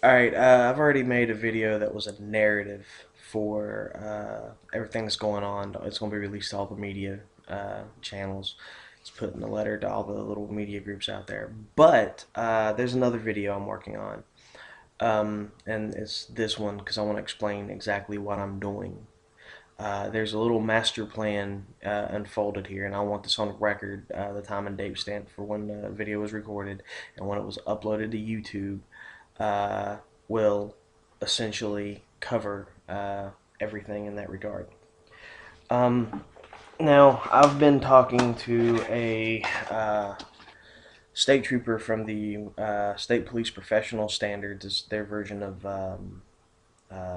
Alright, I've already made a video that was a narrative for everything that's going on. It's going to be released to all the media channels. It's put in a letter to all the little media groups out there. But there's another video I'm working on. And it's this one because I want to explain exactly what I'm doing. There's a little master plan unfolded here, and I want this on record, the time and date stamp for when the video was recorded and when it was uploaded to YouTube uh, will essentially cover everything in that regard. Um, Now, I've been talking to a state trooper from the State Police Professional Standards. It's their version of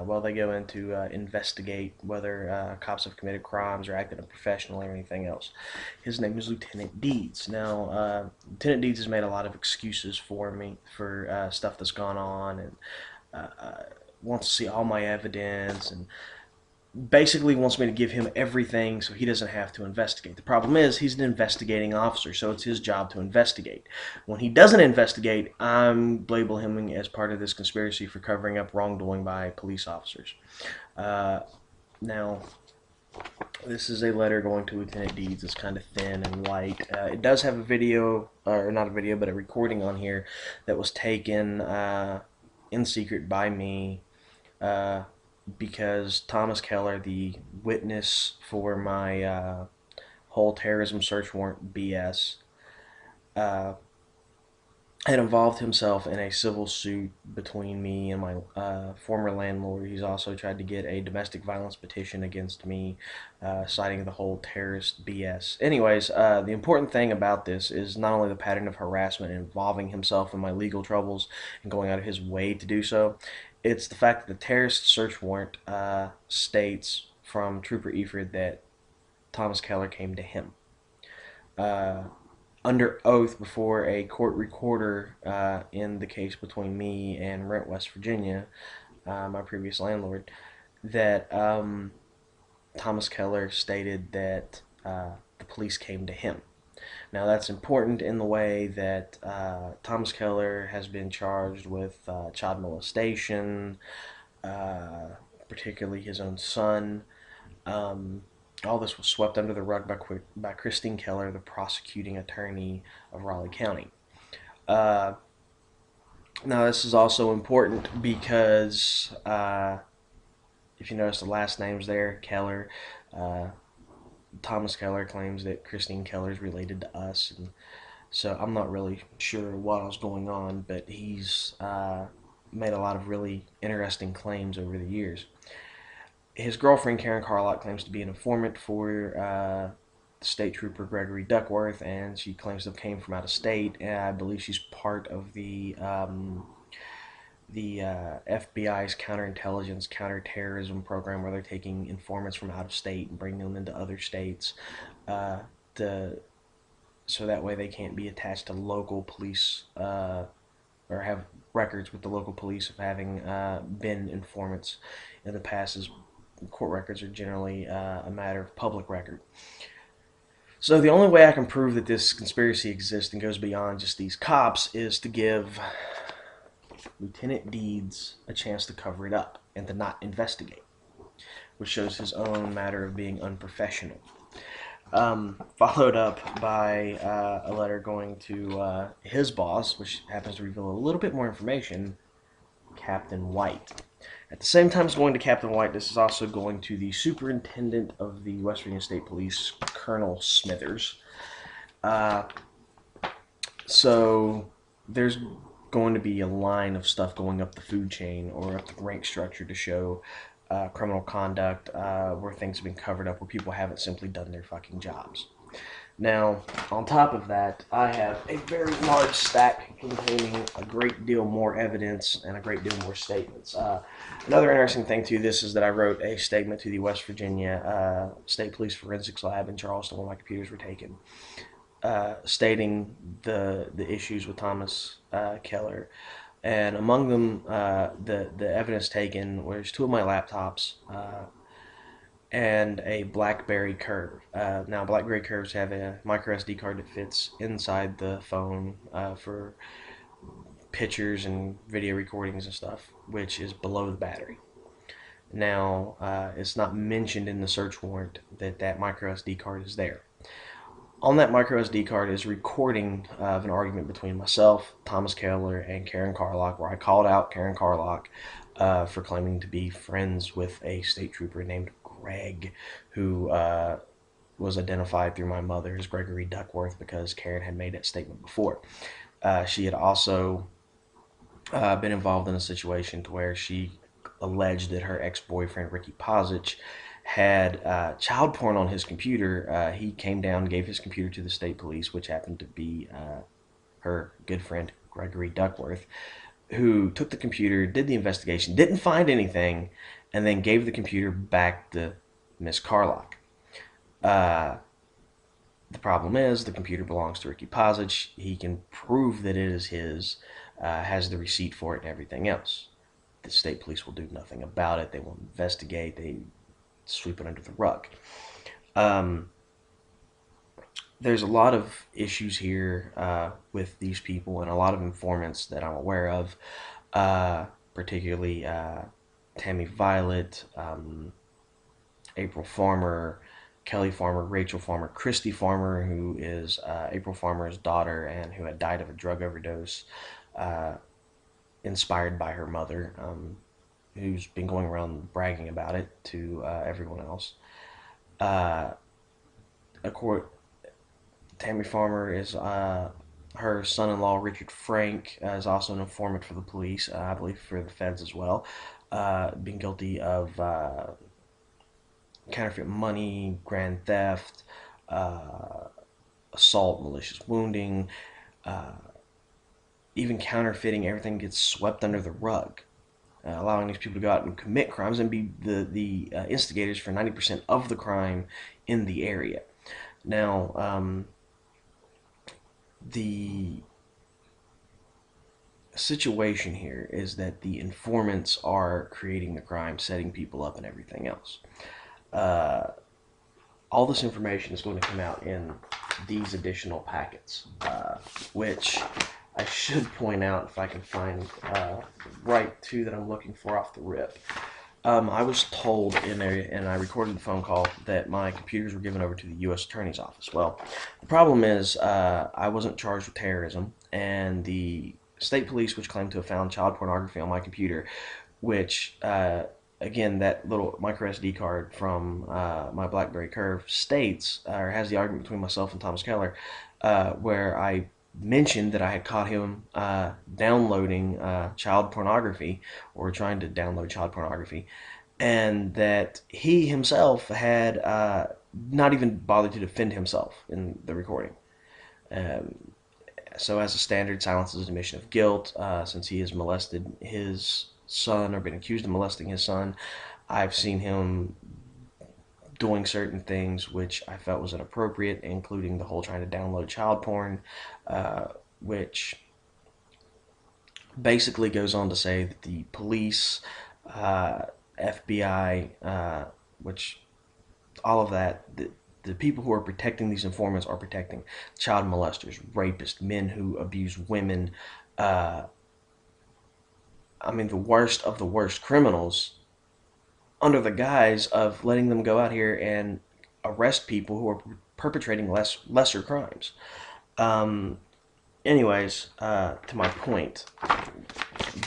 well, they go into investigate whether cops have committed crimes or acted unprofessionally or anything else. His name is Lieutenant Deeds. Now, Lieutenant Deeds has made a lot of excuses for me for stuff that's gone on and wants to see all my evidence and basically wants me to give him everything so he doesn't have to investigate. The problem is he's an investigating officer, so it's his job to investigate. When he doesn't investigate, I'm labeling him as part of this conspiracy for covering up wrongdoing by police officers. Uh, Now, this is a letter going to Lieutenant Deeds. It's kind of thin and light. It does have a video, or not a video, but a recording on here that was taken in secret by me uh, because Thomas Keller, the witness for my whole terrorism search warrant BS, uh, had involved himself in a civil suit between me and my former landlord. He's also tried to get a domestic violence petition against me, citing the whole terrorist BS. Anyways, the important thing about this is not only the pattern of harassment involving himself in my legal troubles and going out of his way to do so, it's the fact that the terrorist search warrant states from Trooper Eford that Thomas Keller came to him. Uh, Under oath before a court recorder in the case between me and Rent, West Virginia, my previous landlord, that Thomas Keller stated that the police came to him. Now, that's important in the way that Thomas Keller has been charged with child molestation, uh, particularly his own son. Um, all this was swept under the rug by Christine Keller, the prosecuting attorney of Raleigh County. Uh, Now, this is also important because if you notice the last names there, Keller, uh, Thomas Keller claims that Christine Keller is related to us, and so I'm not really sure what was going on, but he's made a lot of really interesting claims over the years. His girlfriend Karen Carlock claims to be an informant for State Trooper Gregory Duckworth, and she claims to have came from out of state. And I believe she's part of the FBI's counterintelligence, counterterrorism program, where they're taking informants from out of state and bringing them into other states, uh, to so that way they can't be attached to local police or have records with the local police of having been informants in the past, as court records are generally a matter of public record. So the only way I can prove that this conspiracy exists and goes beyond just these cops is to give Lieutenant Deeds a chance to cover it up and to not investigate, which shows his own matter of being unprofessional. Followed up by a letter going to his boss, which happens to reveal a little bit more information, Captain White. At the same time as going to Captain White, this is also going to the superintendent of the West Virginia State Police, Colonel Smithers. Uh, so there's going to be a line of stuff going up the food chain or up the rank structure to show criminal conduct where things have been covered up, where people haven't simply done their fucking jobs. Now, on top of that, I have a very large stack containing a great deal more evidence and a great deal more statements. Another interesting thing to this is that I wrote a statement to the West Virginia State Police Forensics Lab in Charleston where my computers were taken, stating the issues with Thomas Keller. And among them, the evidence taken was two of my laptops, and a BlackBerry Curve. Now, BlackBerry Curves have a micro SD card that fits inside the phone for pictures and video recordings and stuff, which is below the battery. Now, it's not mentioned in the search warrant that that micro SD card is there. On that micro SD card is a recording of an argument between myself, Thomas Keller, and Karen Carlock, where I called out Karen Carlock for claiming to be friends with a state trooper named Greg, who was identified through my mother as Gregory Duckworth because Karen had made that statement before. She had also been involved in a situation to where she alleged that her ex-boyfriend Ricky Pazich had child porn on his computer. He came down, gave his computer to the state police, which happened to be her good friend Gregory Duckworth, who took the computer, did the investigation, didn't find anything, and then gave the computer back to Miss Carlock. The problem is the computer belongs to Ricky Pazich. He can prove that it is his, has the receipt for it and everything else. The state police will do nothing about it. They won't investigate. They sweep it under the rug. There's a lot of issues here with these people and a lot of informants that I'm aware of, particularly Tammy Violet, April Farmer, Kelly Farmer, Rachel Farmer, Christy Farmer, who is April Farmer's daughter and who had died of a drug overdose, inspired by her mother, who's been going around bragging about it to everyone else. Tammy Farmer is her son-in-law Richard Frank is also an informant for the police, I believe for the feds as well, being guilty of counterfeit money, grand theft, assault, malicious wounding, even counterfeiting. Everything gets swept under the rug, allowing these people to go out and commit crimes and be the instigators for 90% of the crime in the area. Now, the situation here is that the informants are creating the crime, setting people up, and everything else. All this information is going to come out in these additional packets, which I should point out if I can find right two that I'm looking for off the rip. I was told and I recorded the phone call that my computers were given over to the U.S. Attorney's Office. Well, the problem is I wasn't charged with terrorism, and the state police, which claimed to have found child pornography on my computer, which again, that little micro SD card from my BlackBerry Curve states, or has the argument between myself and Thomas Keller, where I mentioned that I had caught him downloading child pornography, or trying to download child pornography, and that he himself had not even bothered to defend himself in the recording. So as a standard, silence is admission of guilt. Since he has molested his son, or been accused of molesting his son, I've seen him doing certain things which I felt was inappropriate, including the whole trying to download child porn, which basically goes on to say that the police, FBI, which all of that, the people who are protecting these informants are protecting child molesters, rapists, men who abuse women, the worst of the worst criminals, under the guise of letting them go out here and arrest people who are perpetrating lesser crimes. Anyways, to my point,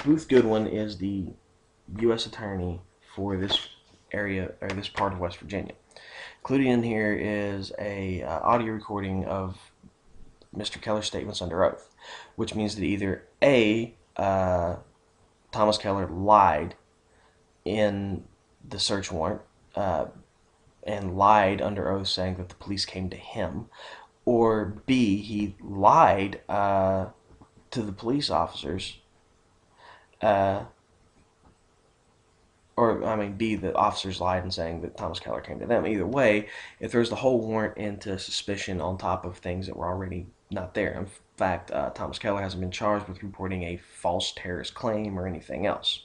Booth Goodwin is the U.S. Attorney for this area, or this part of West Virginia. Included in here is a audio recording of Mr. Keller's statements under oath, which means that either A, Thomas Keller lied in the search warrant and lied under oath saying that the police came to him, or B, he lied to the police officers, B, the officers lied in saying that Thomas Keller came to them. Either way, it throws the whole warrant into suspicion on top of things that were already not there. In fact, Thomas Keller hasn't been charged with reporting a false terrorist claim or anything else.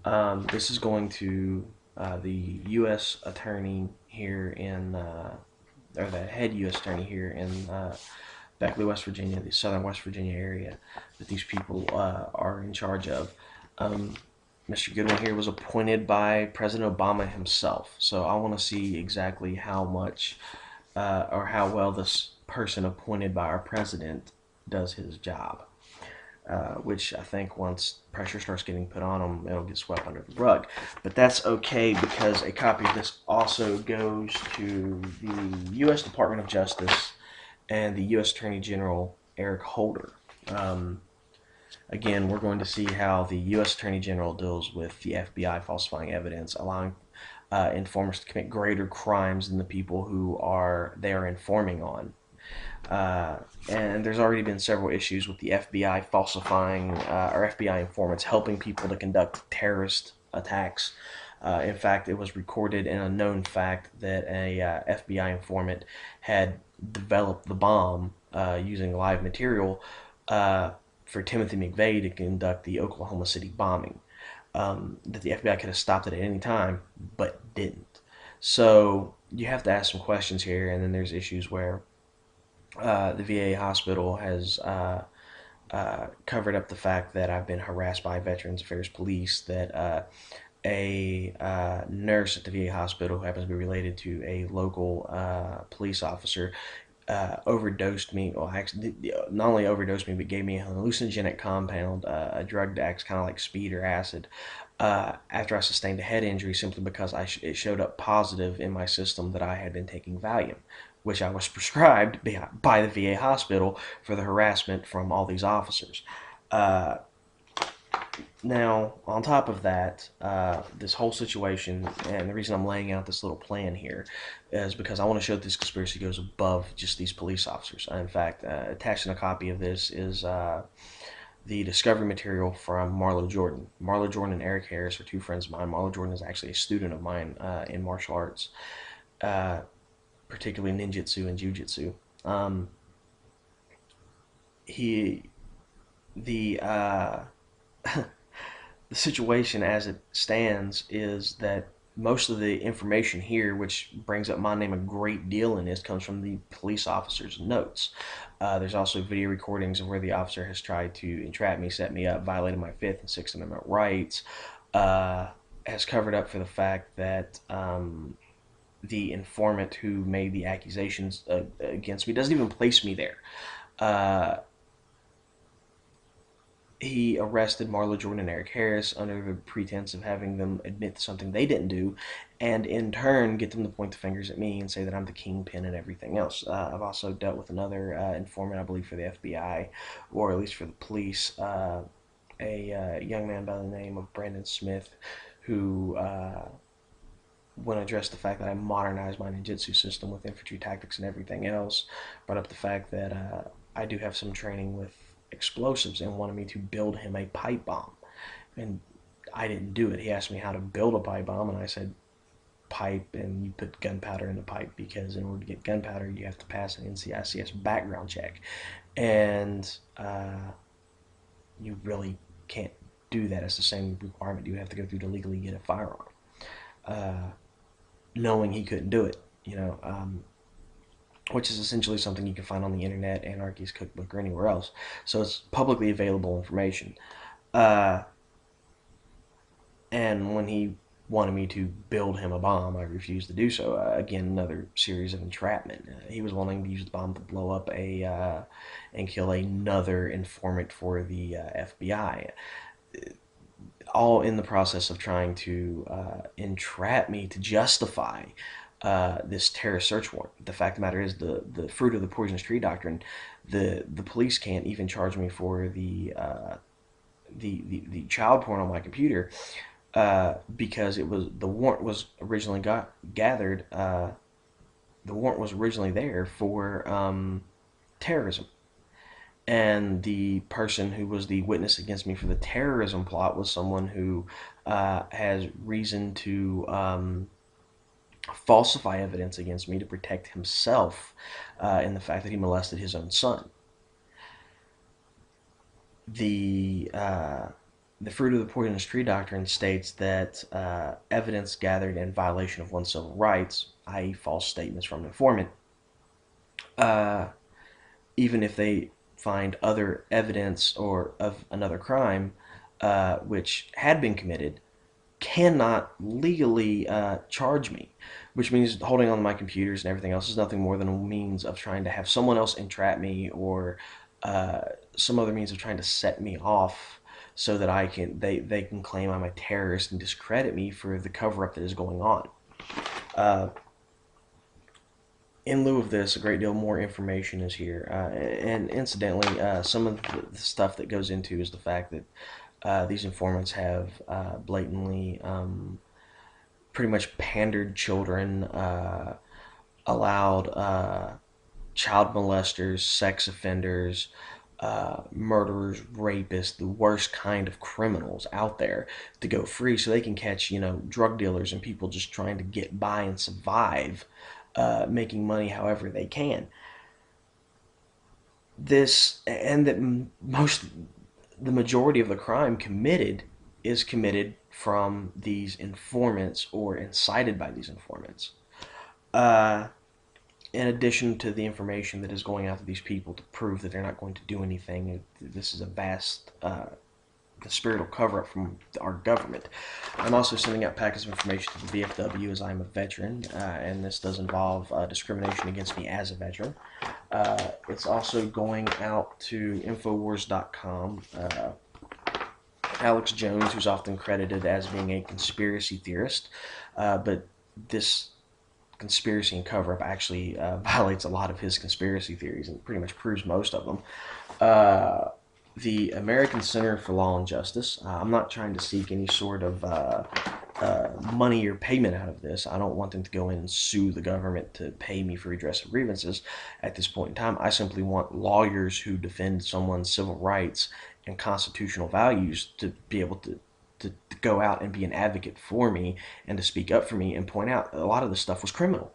This is going to the U.S. Attorney here in, or the head U.S. Attorney here in Beckley, West Virginia, the southern West Virginia area that these people are in charge of. Um, Mr. Goodwin here was appointed by President Obama himself. So I want to see exactly how much or how well this person appointed by our president does his job. Which I think once pressure starts getting put on them, it'll get swept under the rug. But that's okay because a copy of this also goes to the U.S. Department of Justice and the U.S. Attorney General Eric Holder. Um, Again, we're going to see how the U.S. Attorney General deals with the FBI falsifying evidence, allowing informers to commit greater crimes than the people who they are informing on. And there's already been several issues with the FBI falsifying or FBI informants helping people to conduct terrorist attacks. In fact, it was recorded in a known fact that a FBI informant had developed the bomb using live material for Timothy McVeigh to conduct the Oklahoma City bombing. That the FBI could have stopped it at any time, but didn't. So you have to ask some questions here, and then there's issues where the VA hospital has covered up the fact that I've been harassed by Veterans Affairs Police, that a nurse at the VA hospital who happens to be related to a local police officer overdosed me. Well, actually, not only overdosed me, but gave me a hallucinogenic compound, a drug that acts kind of like speed or acid, after I sustained a head injury simply because it showed up positive in my system that I had been taking Valium, which I was prescribed by the VA hospital for the harassment from all these officers. Uh, Now, on top of that, this whole situation, and the reason I'm laying out this little plan here is because I want to show that this conspiracy goes above just these police officers. In fact, attached in a copy of this is the discovery material from Marlo Jordan. Marlo Jordan and Eric Harris are two friends of mine. Marlo Jordan is actually a student of mine in martial arts, uh, particularly ninjutsu and jujitsu. Um, he, the the situation as it stands is that most of the information here, which brings up my name a great deal in this, comes from the police officer's notes. There's also video recordings of where the officer has tried to entrap me, set me up, violated my Fifth and Sixth Amendment rights, uh, has covered up for the fact that the informant who made the accusations against me doesn't even place me there. Uh, he arrested Marlo Jordan and Eric Harris under the pretense of having them admit to something they didn't do, and in turn get them to point the fingers at me and say that I'm the kingpin and everything else. I've also dealt with another informant, I believe, for the FBI, or at least for the police, a young man by the name of Brandon Smith, who, when I addressed the fact that I modernized my ninjutsu system with infantry tactics and everything else, brought up the fact that I do have some training with explosives and wanted me to build him a pipe bomb. And I didn't do it. He asked me how to build a pipe bomb, and I said, pipe, and you put gunpowder in the pipe because in order to get gunpowder, you have to pass an NCICS background check. And you really can't do that. It's the same requirement you have to go through to legally get a firearm. Uh, Knowing he couldn't do it, which is essentially something you can find on the internet, Anarchy's Cookbook, or anywhere else. So it's publicly available information. Uh, and when he wanted me to build him a bomb, I refused to do so. Again, another series of entrapment. He was wanting to use the bomb to blow up and kill another informant for the FBI, all in the process of trying to entrap me to justify this terrorist search warrant. The fact of the matter is, the fruit of the poisonous tree doctrine, the police can't even charge me for the child porn on my computer because the warrant was originally gathered. The warrant was originally there for terrorism. And the person who was the witness against me for the terrorism plot was someone who has reason to falsify evidence against me to protect himself in the fact that he molested his own son. The uh, the fruit of the poisonous tree doctrine states that evidence gathered in violation of one's civil rights, i.e., false statements from an informant, uh, even if they find other evidence or of another crime which had been committed, cannot legally charge me, which means holding on to my computers and everything else is nothing more than a means of trying to have someone else entrap me, or uh, some other means of trying to set me off so that they can claim I'm a terrorist and discredit me for the cover up that is going on. Uh, in lieu of this, a great deal more information is here. And incidentally, some of the stuff that goes into is the fact that these informants have blatantly pretty much pandered children, allowed child molesters, sex offenders, murderers, rapists, the worst kind of criminals out there to go free so they can catch, drug dealers and people just trying to get by and survive, making money however they can. The majority of the crime committed is committed from these informants or incited by these informants. Uh, in addition to the information that is going out to these people to prove that they're not going to do anything, this is a vast conspiratorial cover up from our government. I'm also sending out packets of information to the VFW as I'm a veteran, and this does involve discrimination against me as a veteran. It's also going out to Infowars.com. Alex Jones, who's often credited as being a conspiracy theorist, but this conspiracy and cover up actually violates a lot of his conspiracy theories and pretty much proves most of them. Uh, the American Center for Law and Justice. I'm not trying to seek any sort of money or payment out of this. I don't want them to go in and sue the government to pay me for redress of grievances at this point in time. I simply want lawyers who defend someone's civil rights and constitutional values to be able to go out and be an advocate for me and to speak up for me and point out a lot of this stuff was criminal.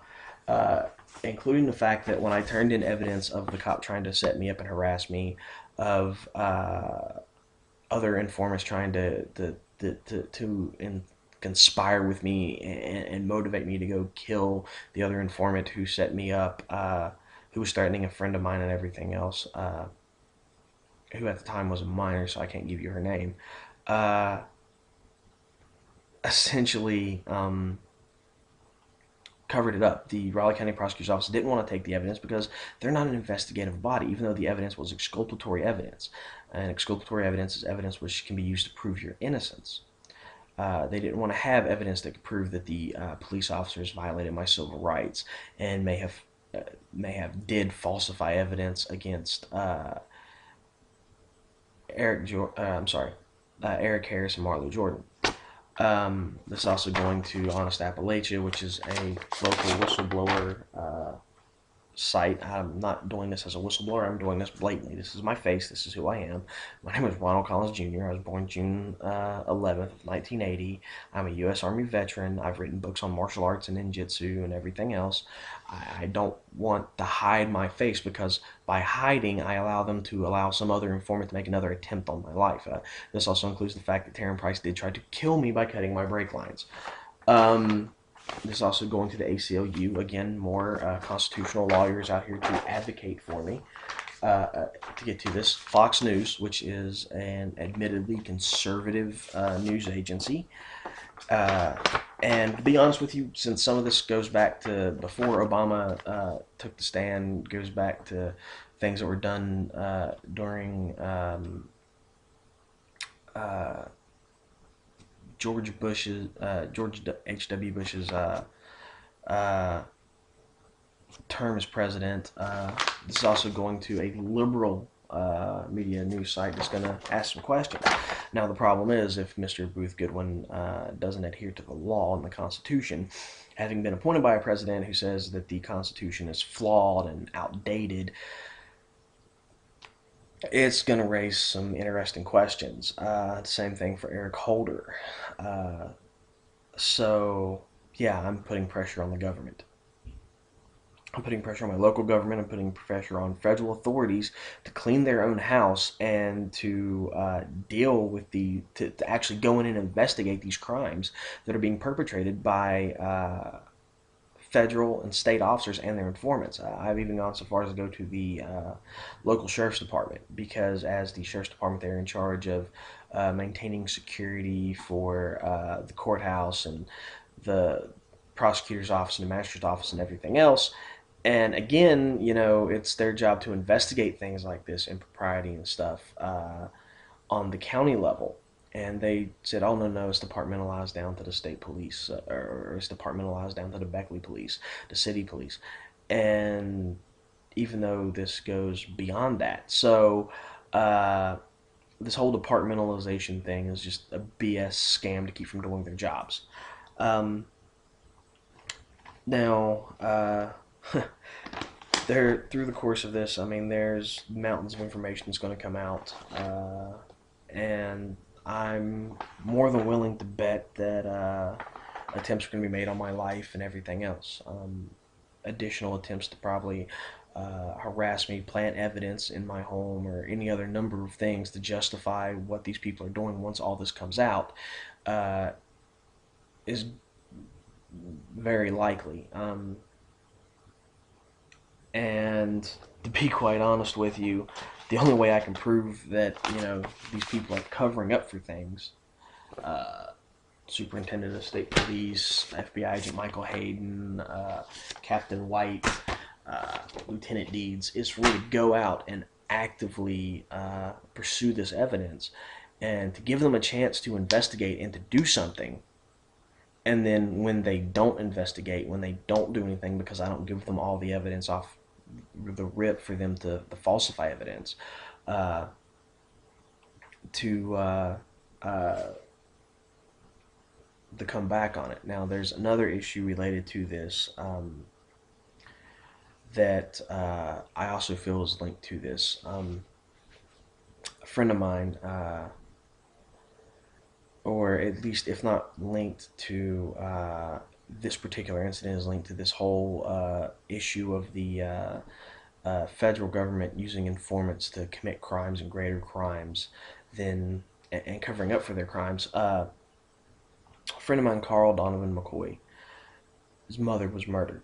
Including the fact that when I turned in evidence of the cop trying to set me up and harass me, of other informants trying to conspire with me and motivate me to go kill the other informant who set me up, who was threatening a friend of mine and everything else, who at the time was a minor, so I can't give you her name. Uh, Essentially, covered it up. The Raleigh County Prosecutor's Office didn't want to take the evidence because they're not an investigative body, even though the evidence was exculpatory evidence. And exculpatory evidence is evidence which can be used to prove your innocence. They didn't want to have evidence that could prove that the police officers violated my civil rights and may have did falsify evidence against Eric Harris and Marlo Jordan. This is also going to Honest Appalachia, which is a local whistleblower site. I'm not doing this as a whistleblower. I'm doing this blatantly. This is my face. This is who I am. My name is Ronald Collins Jr. I was born June 11th, 1980. I'm a U.S. Army veteran. I've written books on martial arts and ninjutsu and everything else. I don't want to hide my face because by hiding, I allow them to allow some other informant to make another attempt on my life. This also includes the fact that Taryn Price did try to kill me by cutting my brake lines. This is also going to the ACLU. Again, more constitutional lawyers out here to advocate for me. To get to this, Fox News, which is an admittedly conservative news agency. And to be honest with you, since some of this goes back to before Obama took the stand, goes back to things that were done during George H.W. Bush's uh, term as president. This is also going to a liberal media news site that's going to ask some questions. Now, the problem is if Mr. Booth Goodwin doesn't adhere to the law and the Constitution, having been appointed by a president who says that the Constitution is flawed and outdated, it's going to raise some interesting questions. Same thing for Eric Holder. Uh, so, yeah, I'm putting pressure on the government. I'm putting pressure on my local government. I'm putting pressure on federal authorities to clean their own house and to deal with to actually go in and investigate these crimes that are being perpetrated by federal and state officers and their informants. I've even gone so far as to go to the local sheriff's department, because as the sheriff's department, they're in charge of maintaining security for the courthouse and the prosecutor's office and the magistrate's office and everything else. And again, it's their job to investigate things like this, impropriety and stuff, on the county level. And they said, oh, no, no, it's departmentalized down to the state police, or it's departmentalized down to the Beckley police, the city police. And even though this goes beyond that. So, this whole departmentalization thing is just a BS scam to keep from doing their jobs. Um, now, there through the course of this, I mean, there's mountains of information that's going to come out, and I'm more than willing to bet that attempts are going to be made on my life and everything else. Additional attempts to probably harass me, plant evidence in my home, or any other number of things to justify what these people are doing once all this comes out, uh, is very likely. And to be quite honest with you, the only way I can prove that these people are covering up for things, uh, Superintendent of State Police, FBI Agent Michael Hayden, Captain White, Lieutenant Deeds, is for me to go out and actively pursue this evidence, and to give them a chance to investigate and to do something. And then when they don't investigate, when they don't do anything because I don't give them all the evidence off the rip for them to falsify evidence, uh, to to come back on it. Now, there's another issue related to this, that I also feel is linked to this. A friend of mine, or at least if not linked to this particular incident, is linked to this whole issue of the federal government using informants to commit crimes and greater crimes than and covering up for their crimes. A friend of mine, Carl Donovan McCoy, his mother was murdered.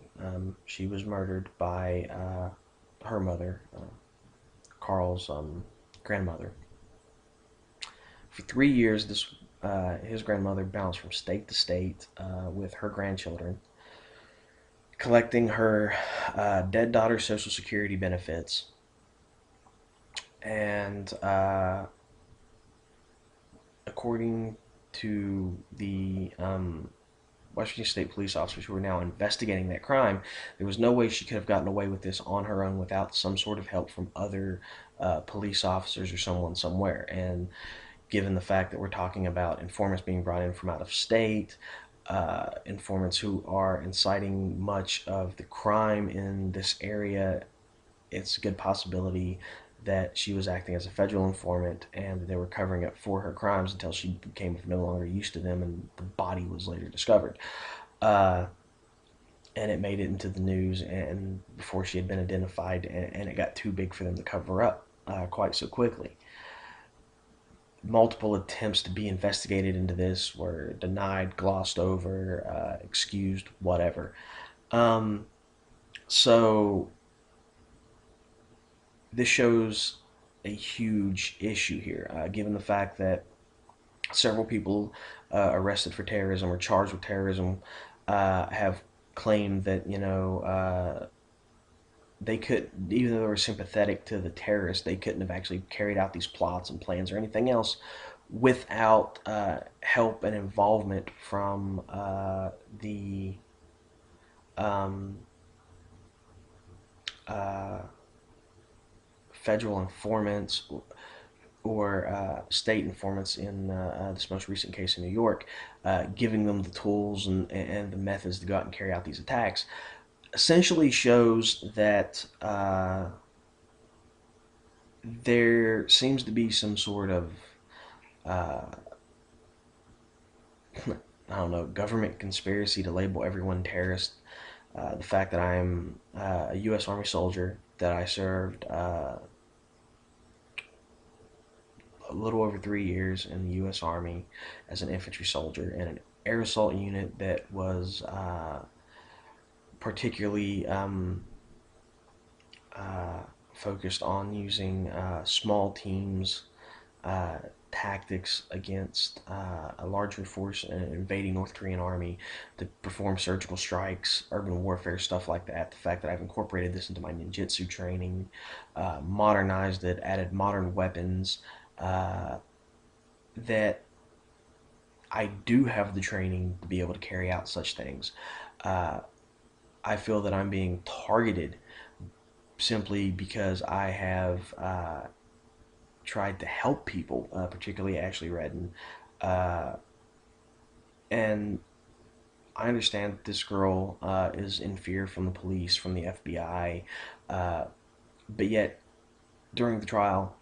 She was murdered by her mother, Carl's grandmother. For 3 years, this his grandmother bounced from state to state with her grandchildren, collecting her dead daughter's Social Security benefits, and according to the West Virginia State police officers who are now investigating that crime, there was no way she could have gotten away with this on her own without some sort of help from other police officers or someone somewhere. And given the fact that we're talking about informants being brought in from out of state, informants who are inciting much of the crime in this area, it's a good possibility that she was acting as a federal informant and they were covering up for her crimes until she became no longer used to them and the body was later discovered. Uh, and it made it into the news and before she had been identified, and it got too big for them to cover up quite so quickly. Multiple attempts to be investigated into this were denied, glossed over, excused, whatever. Um, so this shows a huge issue here, given the fact that several people arrested for terrorism or charged with terrorism have claimed that they could, even though they were sympathetic to the terrorists, they couldn't have actually carried out these plots and plans or anything else without help and involvement from the um, uh, federal informants or state informants in this most recent case in New York, giving them the tools and the methods to go out and carry out these attacks, essentially shows that there seems to be some sort of uh, I don't know, government conspiracy to label everyone terrorist. The fact that I'm a U.S. Army soldier, that I served a little over 3 years in the U.S. Army as an infantry soldier in an air assault unit that was particularly focused on using small teams uh, tactics against a larger force invading North Korean army to perform surgical strikes, urban warfare, stuff like that. The fact that I've incorporated this into my ninjutsu training, modernized it, added modern weapons, uh, that I do have the training to be able to carry out such things. Uh, I feel that I'm being targeted simply because I have tried to help people, particularly Ashley Redden. Uh, and I understand that this girl is in fear from the police, from the FBI, uh, but yet during the trial,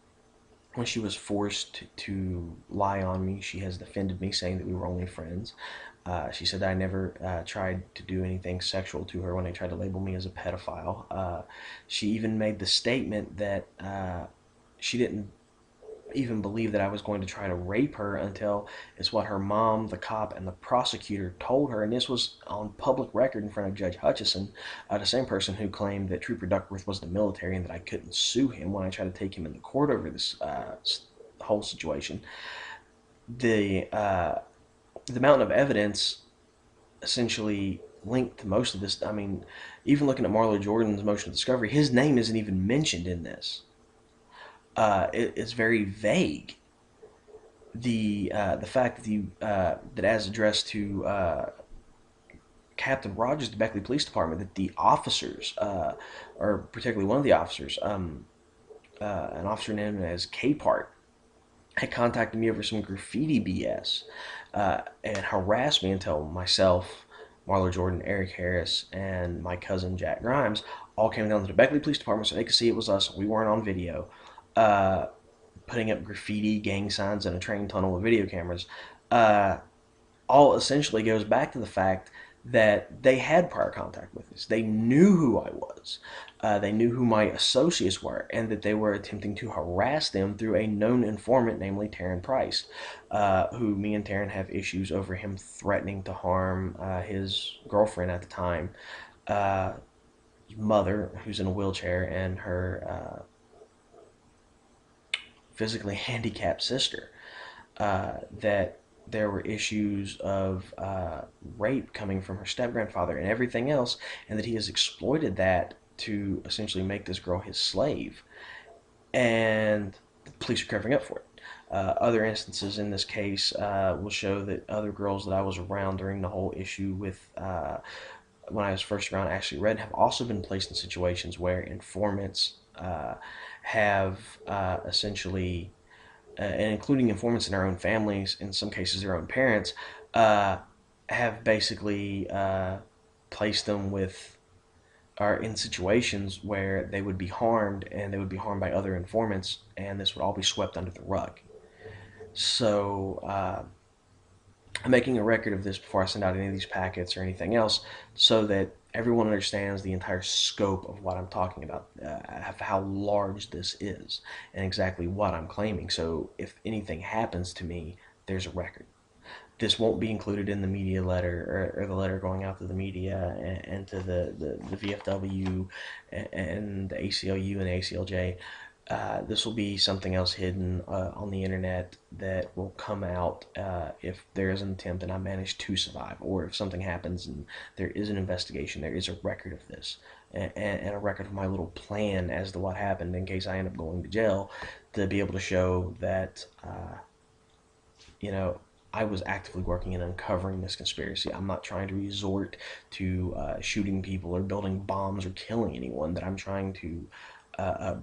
when she was forced to lie on me, she has defended me, saying that we were only friends. She said that I never tried to do anything sexual to her when they tried to label me as a pedophile. She even made the statement that she didn't even believe that I was going to try to rape her until it's what her mom, the cop, and the prosecutor told her. And this was on public record in front of Judge Hutchison, the same person who claimed that Trooper Duckworth was the military and that I couldn't sue him when I tried to take him into court over this whole situation. The mountain of evidence essentially linked to most of this. I mean, even looking at Marlo Jordan's motion of discovery, his name isn't even mentioned in this. It's very vague. The fact that that as addressed to Captain Rogers, the Beckley Police Department, that the officers, or particularly one of the officers, an officer named as Capart, had contacted me over some graffiti BS and harassed me until myself, Marlo Jordan, Eric Harris, and my cousin Jack Grimes all came down to the Beckley Police Department so they could see it was us. We weren't on video. Uh, Putting up graffiti, gang signs, in a train tunnel with video cameras, uh, all essentially goes back to the fact that they had prior contact with us. They knew who I was. They knew who my associates were, and that they were attempting to harass them through a known informant, namely Taryn Price, who me and Taryn have issues over him threatening to harm his girlfriend at the time, uh, mother, who's in a wheelchair, and her physically handicapped sister. That there were issues of rape coming from her step grandfather and everything else, and that he has exploited that to essentially make this girl his slave. And the police are covering up for it. Other instances in this case will show that other girls that I was around during the whole issue with when I was first around Ashley Red have also been placed in situations where informants have essentially and including informants in our own families, in some cases their own parents, uh, have basically placed them with or in situations where they would be harmed and they would be harmed by other informants, and this would all be swept under the rug. So I'm making a record of this before I send out any of these packets or anything else, so that everyone understands the entire scope of what I'm talking about, how large this is, and exactly what I'm claiming. So if anything happens to me, there's a record. This won't be included in the media letter or the letter going out to the media and to the VFW and the ACLU and the ACLJ. This will be something else hidden on the internet that will come out if there is an attempt and I manage to survive, or if something happens and there is an investigation. There is a record of this and a record of my little plan as to what happened in case I end up going to jail, to be able to show that you know I was actively working in uncovering this conspiracy. I'm not trying to resort to shooting people or building bombs or killing anyone. That I'm trying to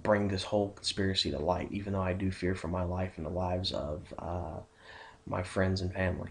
bring this whole conspiracy to light, even though I do fear for my life and the lives of my friends and family.